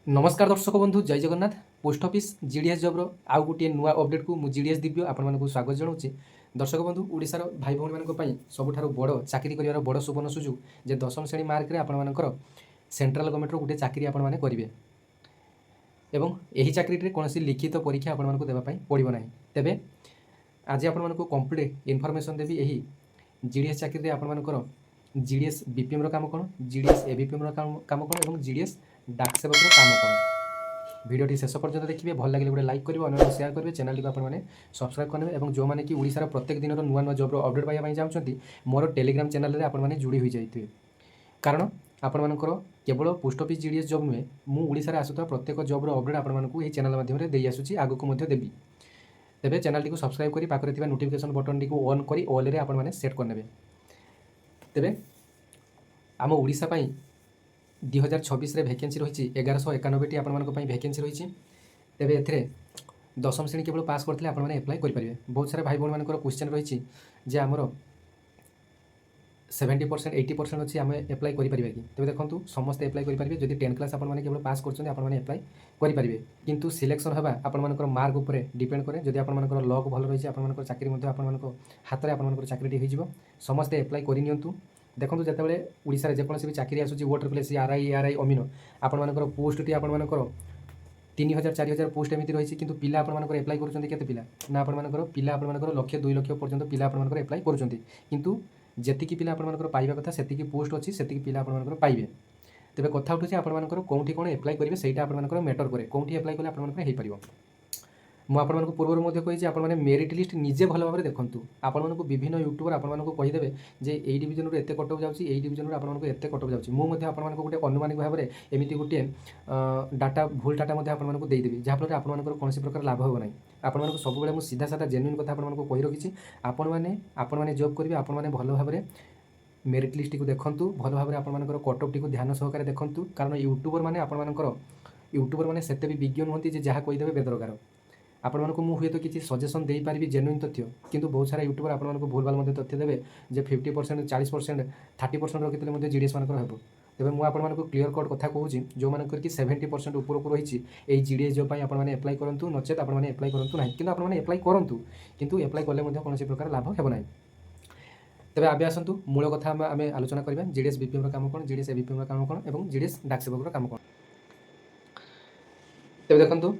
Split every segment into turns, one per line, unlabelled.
नमस्कार दर्शक बंधु जय जगन्नाथ। पोस्ट ऑफिस जीडीएस जब्र आउ गोटे नुआ अपडेट को जीडीएस दिव्य आपण स्वागत जनाऊँ। दर्शक बंधु ओडिशार भाई भौणी मान सबुठ बड़ चाकरी कर बड़ सुवर्ण सुजोग जे दशम श्रेणी मार्क आपर सेंट्रल गवर्नमेंट गोटे चाकरी आपने करेंगे एवं यही चाकरी कौन लिखित परीक्षा आपको देवाई पड़ो ना। तेरे आज आपण कंप्लीट इनफर्मेशन देवी यही जीडीएस चाकरी आपर जीडीएस बीपीएम काम कौन, जीडीएस एबीपीएम काम कौन और जीडीएस डाक सेवक काम कौन। भिडियोटी शेष पर्यटन देखिए, भल लगे गोटे लाइक करेंगे, अन्य शेयर करेंगे, चैनल को आपने सब्सक्राइब करेंगे और जो मैंने कि ओडिशार प्रत्येक दिन नुआ नुआ जॉब अपडेट पाइबा चाहते मोर टेलीग्राम चैनल में आपने जोड़ी हो जाइए। कारण आपणकर केवल पोस्ट ऑफिस जीडीएस जॉब नुहे, मुझे आसुवा प्रत्येक जॉब अपडेट आपको चैनल माध्यम दे आसूँ, आगक देवी। तेरे चैनल को सब्सक्राइब कर पाखे नोटिफिकेशन बटन टी ऑन कर ऑल आपने सेट करने। तेरे आम ओडिशा 2026 वैकेंसी रही 1191टी आपण वैकेंसी रही। तेरे ए दशम श्रेणी केवल पास करते आपने एप्लाय करेंगे। बहुत सारे भाई भौणी मान क्वेश्चन रही जे आमर 70% 80% अच्छी आम एप्लाय करें कि। तेज देखो समस्त एप्लाय करेंगे जब 10 क्लास आपने केवल पास कर एप्लाय करेंगे, किंतु सिलेक्शन होगा आपर मार्क उपर डिपेंड करे। जब आपर लक भल रही है चाकरी हाथ में आप चाकरी हो समस्ते एप्लाय करनी। देखो जिते ओडिशा जेकोसी भी चाकरी आसूँ O-AAC RI ARI अमीन आपर पोस्ट टी आपर 3000 4000 पोस्ट एमती रही कि पिला आपर एप्लाय कर पिला ना आपर पिला आपर 1 2 लाख पर्यटन पिला आपर एप्लाय करूँ। जेतिकी पिला आपर पाइबा कथा सेतिकी पोस्ट अच्छी से पिला आपर पाइबे। तेरे कथा उठूँ आपर कौटी कौन एप्लाय करेंगे सहीटा आपर मैटर करे कौटी एप्लाय कले आपर मुझे पूर्व कही आपने मेरिट लिस्ट निजे भल भाव में देखूँ। आपको विभिन्न यूट्यूबर आपको कहीदेवे जे यही डिविजन एत कटअप जाऊँगी डिविजन आपको एत कटअप जाऊँगी। मुझे आपको गोटे अनुमानिक भाव में एमती गोटे डाटा भूल डाटा आपको देदेवी जहाँफल आपको कौन प्रकार लाभ हो ना। आपको सब मुझे सीधा साधा जेन्युइन कथा आपको कही रखी आपने जॉब करेंगे आपने भल भाव में मेरिट लिस्ट को देखूँ भल भाव में आपर कटअप टी ध्यान सहकार देखूँ। कारण यूट्यूबर मैंने आपर यूट्यूबर मैंने से भी विज्ञ नुहति जहाँ कहीदेवे बेदरकार। आपण को मुझे तो किसी सजेसन दे पारि जेन्युइन तथ्य, किंतु बहुत सारा यूट्यूबर आपको भूल भाल तथ्य देवे जे 50% 40% 30% रखिले जीडीएस मानकर हेब। तेज मुझे आपको क्लीयर कट कथा कहूँ जो मानक 70% ऊपर रही जीडीएस जॉब आपने एप्लाय करूँ नचेत आपने एप्लाय करूँ ना कि आपने एप्लाय करूँ किंतु एप्लाय कले कौन प्रकार लाभ हो ना। तेज आबे आसतु मूल कथा आम आलोचना करवा जीडीएस बीपीएम काम कौन, जीडीएस एबीपीएम काम कौन और जीडीएस डाक सेवक काम कौन। तेज देखो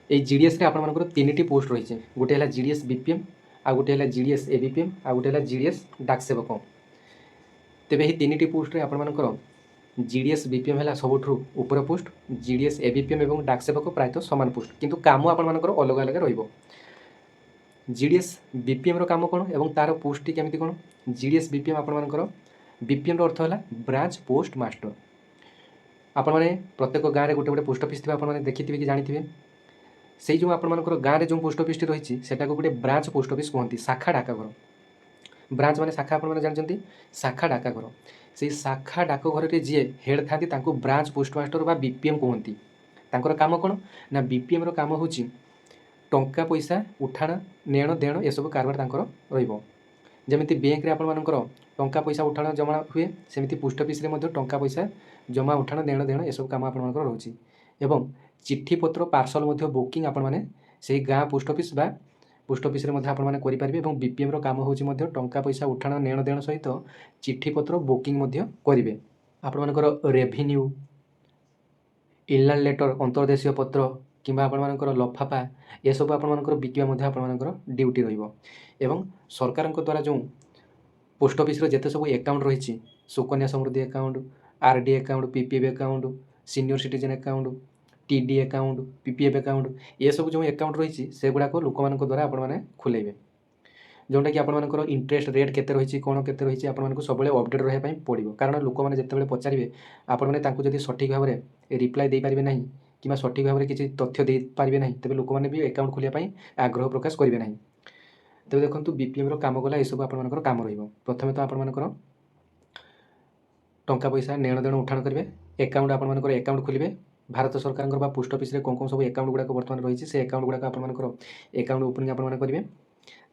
ये जीडीएस रे आपर 3टी पोस्ट रही गोटे है जीडीएस बीपीएम आ गोटे है जीडीएस एबीपीएम आ गोटे है जीडीएस डाक सेवक। तेज यही 3टी पोस्ट रे आपर जीडीएस बीपीएम है सबुठ ऊपर पोस्ट, जीडीएस एबीपीएम और डाक सेवक प्रायतः सामान पोस्ट किंतु काम आपर अलग अलग रही। जीडीएस बीपीएम काम कौन और तार पोस्ट केमी कौन। जीडीएस बीपीएम आपर बीपीएम अर्थ है ब्रांच पोस्ट मास्टर। आपने प्रत्येक गाँव में गोटे गोटे पोस्ट ऑफिस आपने देखिए कि जानी से जो आपर गाँव में जो पोस्ट ऑफिस रही है गोटे ब्रांच पोस्ट ऑफिस कहती शाखा डाकघर। ब्रांच माने शाखा आपने जानते शाखा डाकघर से शाखा डाकघर जी हेड था ब्रांच पोस्ट मास्टर बा बीपीएम कहती। काम कौन ना बीपीएम काम हूँ टंका पैसा उठाण नेण देण ये सब कारबार रमिति बैंक आपर टंका पैसा उठाण जमा हुए सेमती पोस्ट ऑफिस टंका पैसा जमा उठाण नेण देण ये सब काम आपर रोचे। एवं चिट्ठी पत्र पार्सल बुकिंग आपने से गाँ पोस्ट ऑफिस बा पोस्ट ऑफिस आपने करेंगे। और बीपीएम काम हूँ टंका पैसा उठाण नेण देण सहित चिट्ठी पत्र बुकिंग करेंगे। आपर रेभिन्यू इनलैंड लेटर अंतर्देशीय पत्र कि आपर लफाफा ये सब आपर बिकवा आपर ड्यूटी रही। सरकार द्वारा जो पोस्ट ऑफिस जिते सब एकाउंट रही Sukanya Samriddhi account, RD account, PPF account, senior citizen account, TD account, PPF account ये सब जो अकाउंट रही से गुड़ाक लोक मान द्वारा आपने खोलेबे जोटा कि आपर इंटरेस्ट रेट केते रही कौन केते रही आपको सब अपडेट रहा पड़ो। कारण लोक मैंने जिते पचारे आपने सठिक भाव में रिप्लाई दे पारे ना कि सठिक भाव में किसी तथ्य दे पारे ना तेज लोक मैंने भी अकाउंट खोलिया आग्रह प्रकाश करेंगे ना। तेज देखो बीपीएम काम गला यू आपर काम रथम तो आपर टंका पैसा नेण देण उठाण करेंगे अकाउंट आपर अकाउंट खोलेंगे भारत सरकार पोस्ट ऑफिस रे कौन कौन सब अकाउंट गुड़ाक बर्तमान रही से अकाउंट गुड़ाक अकाउंट ओपनिंग आपने करेंगे।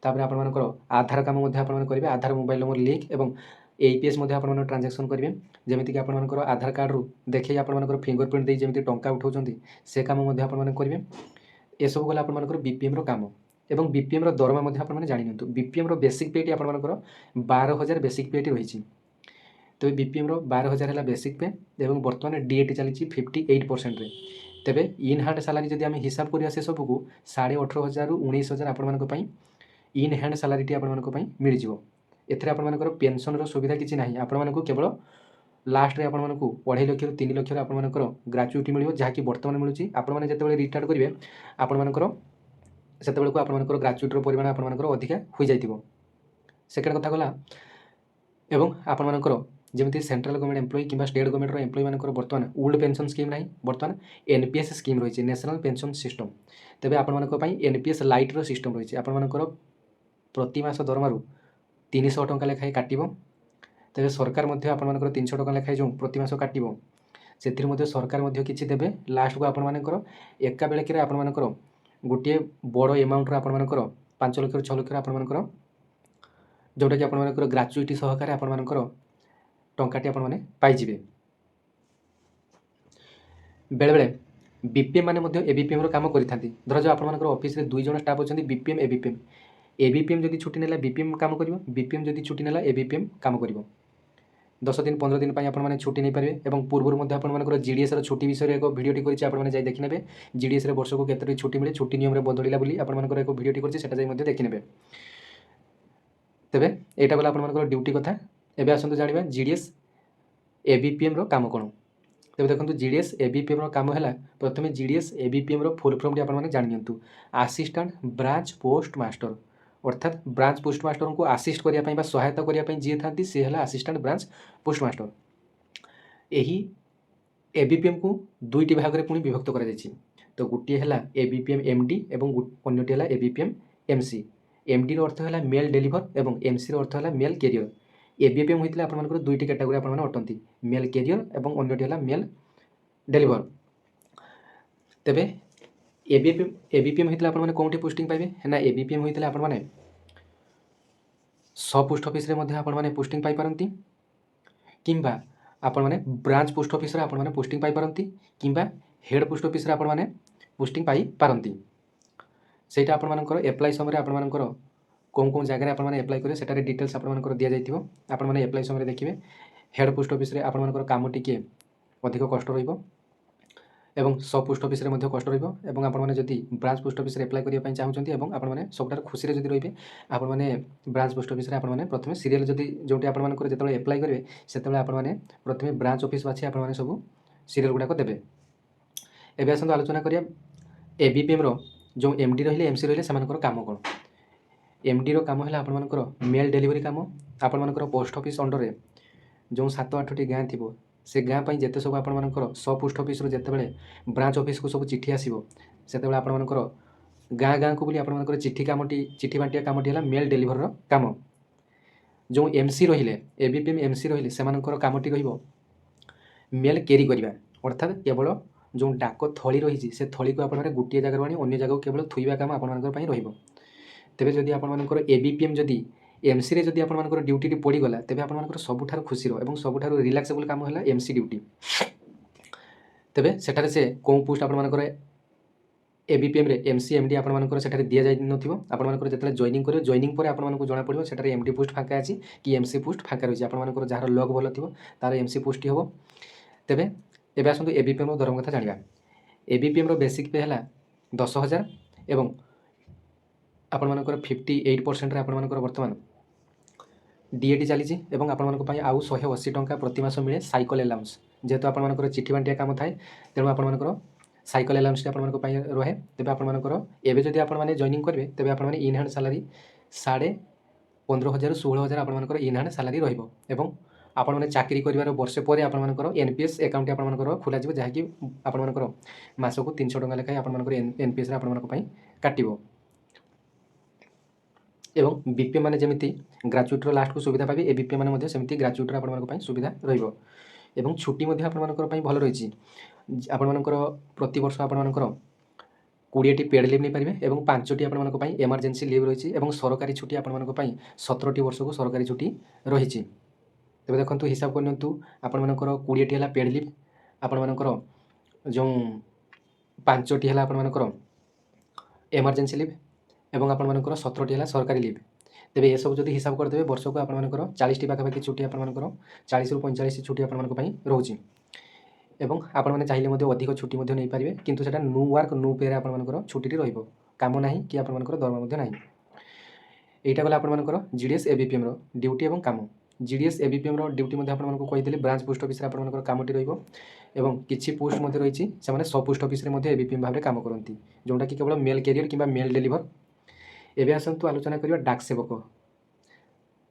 तापर आपर आधार काम करेंगे आधार मोबाइल नंबर लिंक और एईपीएस ट्रांजेक्शन करेंगे जमीक आप आधार कार्ड रु देखे आप फिंगरप्रिंट दे जमी टंका उठाऊँ से कम करेंगे ये सब गला आप बीपीएम काम एवं बीपीएम दरमा आपने जानी बीपीएम बेसिक पेटी आपर 12,000 बेसिक पेटी रही तो बीपीएम 12,000 है बेसिक पे एवं बर्तमान डीएटी चली 58% रे तेबे इन हैंड सैलरी जदि आम हिसाब करिया से सब को 18,500 रु 19,000 आपण इन हैंड सैलरी आपण मिल जाव एथरे आपण पेंशन सुविधा किसी ना आपण केवल लास्ट रे आपण 2.5 लाख रु 3 लाख आपण ग्रेजुएटी मिल जहाँकि बर्तमान मिलूँ आपने जिते रिटायर्ड करेंगे आपर से आप ग्रेजुएटर परिमाण आपर अधिका हो जाइए सेकेंड कथा गला एवं आपर जमी सेंट्रल गवर्नमेंट एम्प्लॉय कि स्टेट गवर्नमेंट एम्प्लॉय मान बर्तमान ओल्ड पेंशन स्कीम ना बर्तमान एनपीएस स्कीम रही नेशनल पेंशन सिस्टम तेज आप एनपीएस लाइट सिस्टम रही आपर प्रति मास दरमार 300 टंका लेखाएं काटो तेज सरकार आपर 300 टंका लेखाएं जो प्रति मास काटो से सरकार किसी देवे लास्ट को आपर एका बेलक आपर गोटे बड़ एमाउंट आपर 5 लाख 6 लाख आपर जोटा कि आपर ग्रेजुएटी सहकार आपर टंकाटी आपने पाइबे बेले बेले बीपीएम माने एबीपीएम काम करते धर जो आपर ऑफिस रे 2 जन स्टाफ अच्छा बीपीएम एबीपीएम जब छुट्टी नेला बीपीएम काम कर बीपीएम जब छुट्टी नेला एबीपीएम काम कर 10 दिन 15 दिन आपने छुट्टी नहीं पारे और पूर्व आपर जीडीएस छुट्टी विषय एक भिडियोटी कर देखने जीडीएस वर्ष को केतटी छुट्टी मिले छुट्टी नियम बदलला आपर एक भिडियोटी कर देखने तेरे यहाँ गला आपर ड्यूटी कथा एवं आसतु जाना जीडीएस एबीपीएम काम कौन तेज देखो जीडीएस एबीपीएम काम है प्रथम जीडीएस एबीपीएम फुल फॉर्म आप जानी असिस्टेंट ब्रांच पोस्ट मास्टर अर्थात ब्रांच पोस्ट मास्टर को आसिस्ट करने सहायता करने जी था सी है असिस्टेंट ब्रांच पोस्ट मास्टर यही एबीपीएम को दुईटी भाग में पुणी विभक्त कर तो गोटे है एबीपीएम एमडी और अन्यटी है एबीपीएम एमसी एमडी अर्थ है मेल डेलीवर और एमसी अर्थ है मेल कैरियर एबीपीएम होता है आप दुईटी कैटेगोरी अटंती मेल कैरियर और अन्यटी है मेल डेलीवर तेबे एबीपीएम होता है आप कौटी पोस्टिंग पाइबे ना एबीपीएम होता है आपने सब पोस्ट ऑफिस रे पोस्टिंग पाई पारंती किंबा आपने ब्रांच पोस्ट ऑफिस रे आपने पोस्टिंग पाई पारंती किंबा हेड पोस्ट ऑफिस रे आपने पोस्टिंग पाई पारंती सेटा आपर एप्लाई समय आपर कौन कौन जगह आपने एप्लाई करेंगे सेटारे डिटेल्स आपर दि जाइए आपने एप्लाई समय देखिए हेड पोस्ट ऑफिस रे आपर काम टिके अधिक कष्ट रहिबो एवं सब पोस्ट ऑफिस रे कष्ट रहिबो आपने जदि ब्रांच पोस्ट ऑफिस रे एप्लाई करने चाहूँगी आपने सबटार खुशी रे जदि रहिबे आपने ब्रांच पोस्ट ऑफिस रे आपने प्रथम सीरियल जदि जोटी आपन जो एप्लाई करेंगे से आपने प्रथम ब्रांच ऑफिस बाछी आपने सब सीरियल गुड़ाक देवे एवं आसतु आलोचना करिया एबीपीएम रो जो एमडी रहिले एमसी रहिले सेमानकर काम कौन एमडी रो काम है आपर मेल डेलीवरी काम आपर पोस्ट ऑफिस अंडर रे जो 7-8टी गाँ थी से गाँ जिते सब आपर सब पोस्ट ऑफिस जितेबाला ब्रांच ऑफिस को सब चिठी आसो से आपर गाँ गाँ को आपर चिठी कामटी चिठी बांटिया कामटी है मेल डेलीवर काम जो एमसी रहिले एबीपीएम एमसी रहिले सेमानकर कामटी रहिबो मेल कैरी करवा अर्थात केवल जो डाक थली रही से थली को आप गोटे जगह आनी अन्य जगह केवल थोଇବା काम आपर रहिबो तेबे जदि आपर एबीपीएम जदि एमसी रे जदि आपर ड्यूटी पड़गला तेबे आपर सबुठार खुशी और सबुठार रिलैक्सेबल काम है एमसी ड्यूटी तेबे सेठारे से कौ पोस्ट आपर एबीपीएम रे एमसी एमडी आपर सेठारे दिया जाय नथिबो आपर जतले जॉइनिंग करियो जॉइनिंग पर आपर जना पड़िबो सेठारे एमडी पोस्ट फांका अछि कि एमसी पोस्ट फांका रही आपर जार लक भल थिबो तार एमसी पोस्ट हेबो तेबे एबे आसतु एबीपीएम रो दरम कथा जानिबा एबीपीएम रो बेसिक पे है 10,000 एवं आपर 58% आपर बर्तमान डीएटी चली आपण आउ 180 टंका प्रति मास मिले साइकल एलाउंस जेहेतु आपर चिठी बांटिया काम थाए तेणु आपर साइकल एलाउंस रहे तेज आपर एवं जदि आपने जॉइनिंग करेंगे तेज आपने इन हैंड सैलरी 15,500 16,000 आपर इन हैंड सैलरी रही आपने चाकरी कर वर्षे पर आपर एनपीएस अकाउंट आपर खोल जहाँकि आपर मास को 300 टंका लेखाएं आपर एनपीएस आपण काटो एवं बीपीएम माने जमिति ग्रेजुएटर लास्ट को सुविधा पाइबे एबीपीएम माने सेमती ग्रेजुएटर आपण सुविधा रहिबो एवं छुट्टी आपण भल रही आपर प्रति वर्ष आपर 20टी पेड लिव नहीं पारे और 5टी आपण एमरजेंसी लिव रही सरकारी छुट्टी आपण 17टी वर्ष को सरकारी छुट्टी रही तेज देखो हिसाब करनियंतु आपणमानकर 20टी है पेड लिव आपणमानकर जो 5टी है आपणमानकर एमरजेंसी लिव एवं आपणमानकर 17टी है सरकारी लिव। तेज ये सब जब हिसाब करदे वर्ष को आपणमानकर 40टी पाखापाखि छुट्टी आपणमानकर 40 ରୁ 45 छुट्टी आपणमानक पई रोची एवं आपने चाहिए अधिक छुट्टी नहीं पारे किंतु सेटा नो वर्क नो पे आपणमानकर छुट्टी रहिबो काम नाही कि आपणमानकर दरमा नाही। एटा गला आपणमानकर जीडीएस एबीपीएम रो ड्यूटी एवं काम। जीडीएस एबीपीएम रो ड्यूटी मध्ये आपणमानक कहिदेले ब्रांच पोस्ट ऑफिस रे आपणमानकर कामटी रहिबो एवं किछि पोस्ट मध्ये रहिछि से सब पोस्ट ऑफिस रे मध्ये एबीपीएम भाबरे काम करंती जोंटा कि केवल मेल कैरियर किंबा मेल डिलीवर। एबे आसंतु आलोचना करिवा डाक सेवक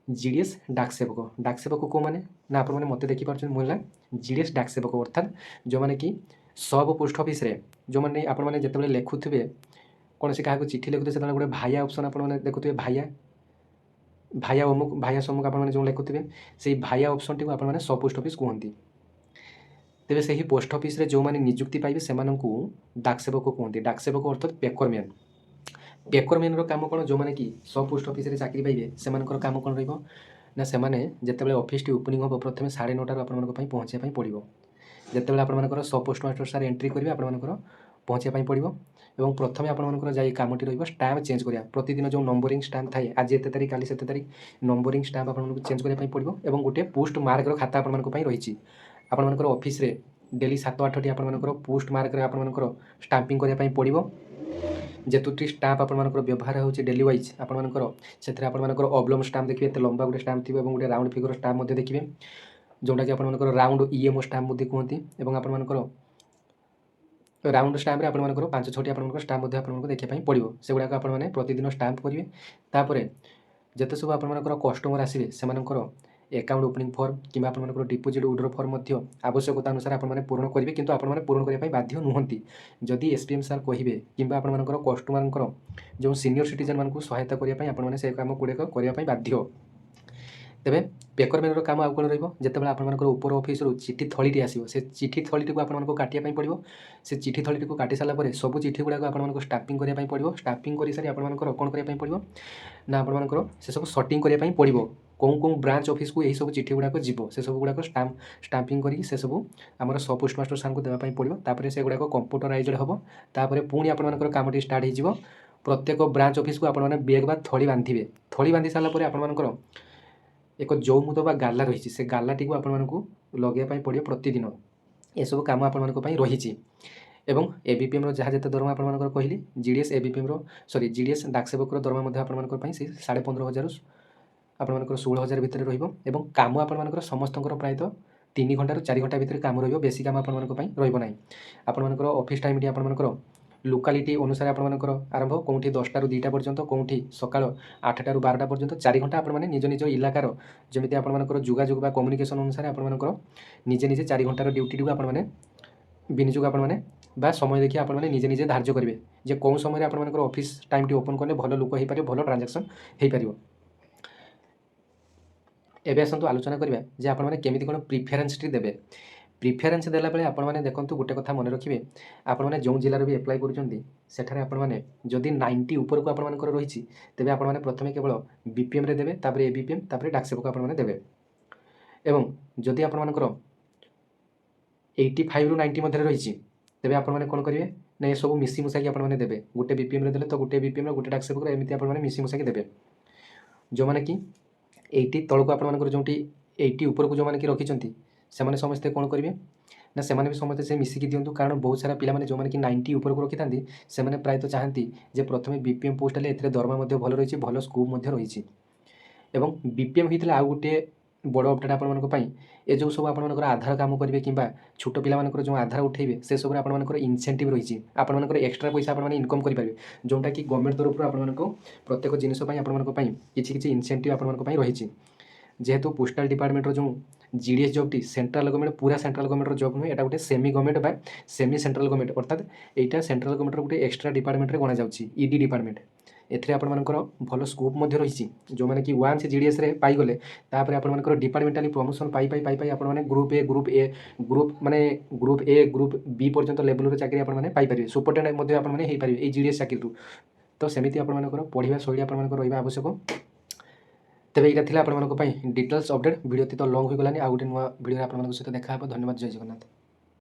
जीडीएस डाक सेवक को माने ना आपण माने मते देखि पारछन मोला जीडीएस डाक सेवक अर्थात जो माने कि सब पोस्ट ऑफिस रे जो माने आपण माने जतबेले लेखुथिबे कौन से क्या चिठी लिखुते से गोटे भाइया ऑप्शन आपने देखुए भाइया भाइया अमुक भाइया समूक आप जो लिखुए से भाइया ऑप्शन टी आपने सब पोस्ट ऑफिस कहती। तेज से ही पोस्ट ऑफिस रे जो माने नियुक्ति पाइबे से डाक सेवक कहते। डाक सेवक अर्थात पेकरमैन। पेकरमैन रो काम कौन जो माने कि सब पोस्ट ऑफिस रे चाकरी पाइबे से काम कौन रहिबो ना से जितेबाला ऑफिस टी ओपनिंग हम प्रथम 9:30 आपंप पहुँचापी पड़ो जितेबाला आपर सब पोस्ट मास्टर सार एंट्री करेंगे आपर पहुँचापी पड़ो एवं प्रथम आपर जा कमटी रैम्प चेंज करा प्रतिदिन जो नंबरिंग स्टाम्प थाए आज एत तारीख काली 7 तारीख नंबरिंग स्टाम्प आपको चेंज करने पड़ो और गोटे पोस्ट मार्कर खाता आपंपाई रही आपर ऑफिस रे डेली 7-8टी आपर पोस्ट मार्क आपर स्टाम्पिंग करने पड़ो जेतुटी स्टाम्प आपर व्यवहार हो डेली वाइज आपर से ऑब्लम स्टाम्प देखिए एत लंबा गोटे स्टाम्प थी गोटे राउंड फिगर स्टाम्प देखिए जोटा कि आपर राउंड ईएमओ स्टाम्प कहते हैं आपर राउंड स्टाम्प आपर 5-6टी आप स्टाम्प आपको देखा पड़ो से गुड़ाक आपने प्रतिदिन स्टाम्प करेंगे तापर जिते सब आपर कस्टमर आसवे से एकाउंट ओपनिंग फॉर्म कि आपर डिपोजिट विड्रॉ फॉर्म आवश्यकता अनुसार आपने पूरण करेंगे किंतु आपने पूरण करने बाध्य नुहति जदि एसपीएम सार कहे कि आपर कस्टमर जो सीनियर सिटीजन मानक सहायता करने आपने से काम गुड़ाक करने बाध्य। तेरे पेकरमैन काम आउ कौन रहा आपर ऊपर ऑफिस चिठी थली आसो से चिठी थली आपको काटापी पड़ो से चिठी थली को काटी सारापर सब चिठी गुड़ाक आपको स्टाम्पिंग करने पड़ो स्टाम्पिंग कर सारी आपर कौन करने पड़ो ना आपर से सब सर्टिंग करने पड़ो कौन कौन ब्रांच ऑफिस को यही सब चिठी गुड़ाक जीव से सब गुड़ाक स्टाम्पिंग करके से सब आम सब पोस्ट मास्टर सार को देवाई पड़ो तापर से गुड़ाक कंप्यूटराइज्ड हम तापर पुणी आपर कम स्टार्ट हो प्रत्येक ब्रांच ऑफिस को आपने बैग बा थली बांधे थली बांधि सारापर आपर एक जौमुद बा गाला रही से गालाटी को आपको लगे पड़ो प्रतिदिन ये सब कम आपण रही एवं एबीपीएम जहाँ जिते दरमा आपर कहली जीडीएस एबीपीएम सॉरी जीडीएस डाक सेवक दरमा आपर से 15,500 आपर 16,000 भितर रही कम आपर समस्त प्रायतः 3 घंटा 4 घंटा भितर काम बेसी कम आपना आपर ऑफिस टाइम आपर लोकालिटी अनुसार आपर आरंभ कौटी 10टा ରୁ 2टा पर्यंत कौटी सकाळ 8टा ରୁ 12टा पर्यंत 4 घंटा आपने निज निज इलाकार जमी आपर जोगाजोग कम्युनिकेशन अनुसार आपर निजे निजे 4 घंटार ड्यूटी टी आपने विनियोग आपने बा समय देखिए आपने निजे निजे धार्य करेंगे जे कौन समय आपर ऑफिस टाइम टी ओपन कले भल लोक हो पारे भल ट्रांजेक्शन हो पार। एबे आसतु आलोचना करिबा जे आपण माने केमिति कोन प्रिफरेंस टी देबे। प्रिफरेंस देला बेले आपण माने देखंतु गोटे कथा मन रखिबे आपण माने जो जिल्ला रे भी अप्लाई करूचंदी सेठारे आपण माने जदि 90 ऊपर को आपण मानकर रहिछि तेबे आपण माने प्रथमे केवल बीपीएम रे देबे तापर एबीपीएम तापर डाक सेवक आपण माने देबे एवं जदि आपण मानकर 85 ରୁ 90 मध्ये रहिछि तेबे आपण माने कोन करिवे ना ये सब मिसी मुसाकी आपण माने देबे गोटे बीपीएम रे देले तो गोटे बीपीएम रे गोटे डाक सेवक रे एमिति आपण माने मिसी मुसाकी देबे जो माने कि 80 तलक आपर जो 80 ऊपर को जो मैंने कि रखी से समस्ते कौन करेंगे ना से भी समस्ते से मिसिकी दिंतु कारण बहुत सारा पिला जो मैंने कि 90 ऊपर को रखी था से प्रायतः चाहती जे प्रथम बीपीएम पोस्ट है ए दरमा भल रही भल स्कोप रही एवं बीपीएम होता आउ गोटे बड़ अपडेट आपण ए जो सब आपर आधार काम करेंगे कि छोट पिला जो आधार उठेबे से सब आपर इनसेंटिव रही आपर एक्सट्रा पैसा आप इनकम करेंगे जोटा कि गवर्नमेंट तरफ आपको प्रत्येक जिनपाई आपंपाई किसी इनसेंटिव आपंपाई रही जेहेतु पोस्टाल डिपार्टमेंट जो GDS job T central government पूरा सेंट्रल गवर्नमेंट जॉब नुहे एटा गोटे सेमी गवर्नमेंट बा सेमी सेंट्रल गवर्नमेंट अर्थात एटा सेंट्रल गवर्नमेंट गोटे एक्सट्रा डिपार्टमेंट रे गणा जाउची ईडी डिपार्टमेंट एथरे आपण मानकर भल स्कोप मध्ये रही जो मैंने कि वन से जीडीएस रे पाई गले तापर आपण मानकर डिपार्टमेंटली प्रमोशन पाई पाई पाई पाई आपण माने ग्रुप माने ग्रुप ए ग्रुप बी पर्यंत लेवल रे चाकरी आपण माने पाई परिबे सुपरटेंडेंट मध्ये आपण माने हेई परिबे ए जीडीएस चाकरी तो सेमिति आपण मानकर पढिबा शैली आपण मानकर रहिबा आवश्यक ତେବେ ଏଇଟା ଥିଲା ଆପଣମାନଙ୍କ ପାଇଁ ଡିଟେଲ୍ସ ଅପଡେଟ୍। ଭିଡ଼ିଓଟି ତ ଲଙ୍ଗ୍ ହୋଇଗଲାନି, ଆଉ ଗୋଟେ ନୂଆ ଭିଡ଼ିଓରେ ଆପଣମାନଙ୍କ ସହିତ ଦେଖା ହେବ। ଧନ୍ୟବାଦ, ଜୟ ଜଗନ୍ନାଥ।